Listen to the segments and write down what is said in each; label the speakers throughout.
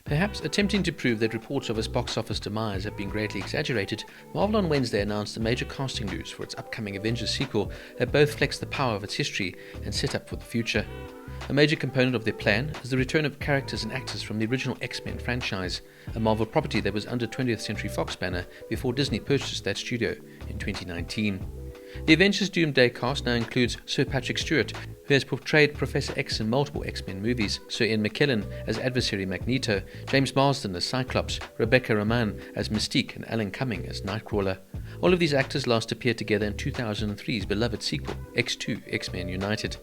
Speaker 1: Perhaps attempting to prove that reports of its box office demise have been greatly exaggerated, Marvel on Wednesday announced the major casting news for its upcoming Avengers sequel that both flex the power of its history and set up for the future. A major component of their plan is the return of characters and actors from the original X-Men franchise, a Marvel property that was under 20th Century Fox banner before Disney purchased that studio in 2019. The Avengers Doomsday cast now includes Sir Patrick Stewart, who has portrayed Professor X in multiple X-Men movies, Sir Ian McKellen as adversary Magneto, James Marsden as Cyclops, Rebecca Romain as Mystique, and Alan Cumming as Nightcrawler. All of these actors last appeared together in 2003's beloved sequel, X2, X-Men United.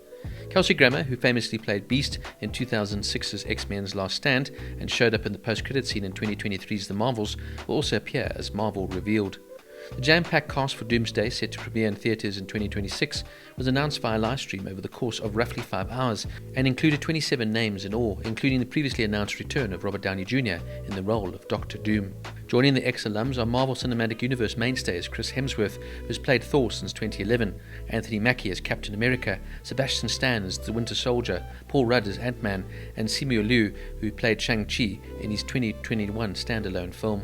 Speaker 1: Kelsey Grammer, who famously played Beast in 2006's X-Men's Last Stand and showed up in the post-credit scene in 2023's The Marvels, will also appear as Marvel revealed. The jam-packed cast for Doomsday, set to premiere in theatres in 2026, was announced via livestream over the course of roughly 5 hours and included 27 names in all, including the previously announced return of Robert Downey Jr. in the role of Doctor Doom. Joining the X-alums are Marvel Cinematic Universe mainstays Chris Hemsworth, who's played Thor since 2011, Anthony Mackie as Captain America, Sebastian Stan as the Winter Soldier, Paul Rudd as Ant-Man, and Simu Liu, who played Shang-Chi in his 2021 standalone film.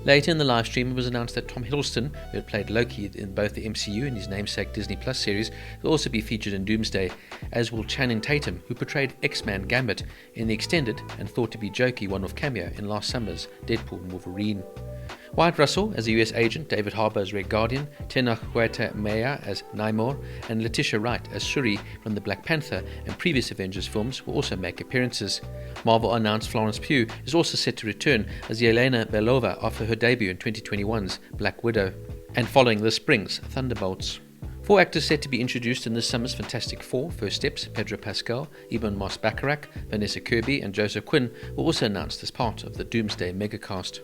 Speaker 1: Later in the live stream, it was announced that Tom Hiddleston, who had played Loki in both the MCU and his namesake Disney Plus series, will also be featured in Doomsday, as will Channing Tatum, who portrayed X-Man Gambit in the extended and thought to be jokey one-off cameo in last summer's Deadpool and Wolverine. Wyatt Russell as a US agent, David Harbour as Red Guardian, Tena Huerta Maya as Namor, and Letitia Wright as Shuri from the Black Panther and previous Avengers films will also make appearances. Marvel announced Florence Pugh is also set to return as Yelena Belova after her debut in 2021's Black Widow, and following this spring's Thunderbolts. 4 actors set to be introduced in this summer's Fantastic Four: First Steps, Pedro Pascal, Ebon Moss-Bachrach, Vanessa Kirby, and Joseph Quinn were also announced as part of the Doomsday megacast.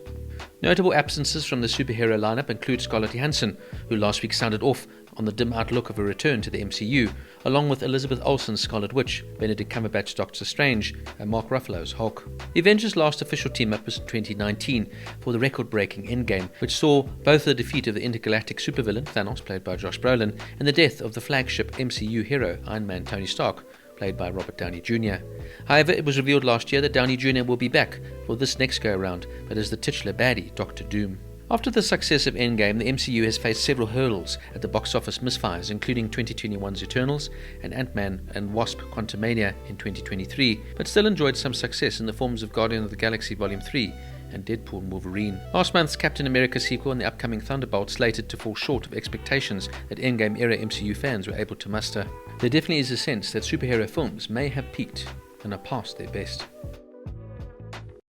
Speaker 1: Notable absences from the superhero lineup include Scarlett Johansson, who last week sounded off on the dim outlook of a return to the MCU, along with Elizabeth Olsen's Scarlet Witch, Benedict Cumberbatch's Doctor Strange, and Mark Ruffalo's Hulk. The Avengers' last official team-up was in 2019 for the record-breaking Endgame, which saw both the defeat of the intergalactic supervillain Thanos, played by Josh Brolin, and the death of the flagship MCU hero Iron Man Tony Stark, played by Robert Downey Jr. However, it was revealed last year that Downey Jr. will be back for this next go-around, but as the titular baddie, Doctor Doom. After the success of Endgame, the MCU has faced several hurdles at the box office misfires, including 2021's Eternals and Ant-Man and Wasp: Quantumania in 2023, but still enjoyed some success in the forms of Guardians of the Galaxy Volume 3 and Deadpool and Wolverine. Last month's Captain America sequel and the upcoming Thunderbolts slated to fall short of expectations that Endgame-era MCU fans were able to muster. There definitely is a sense that superhero films may have peaked and are past their best.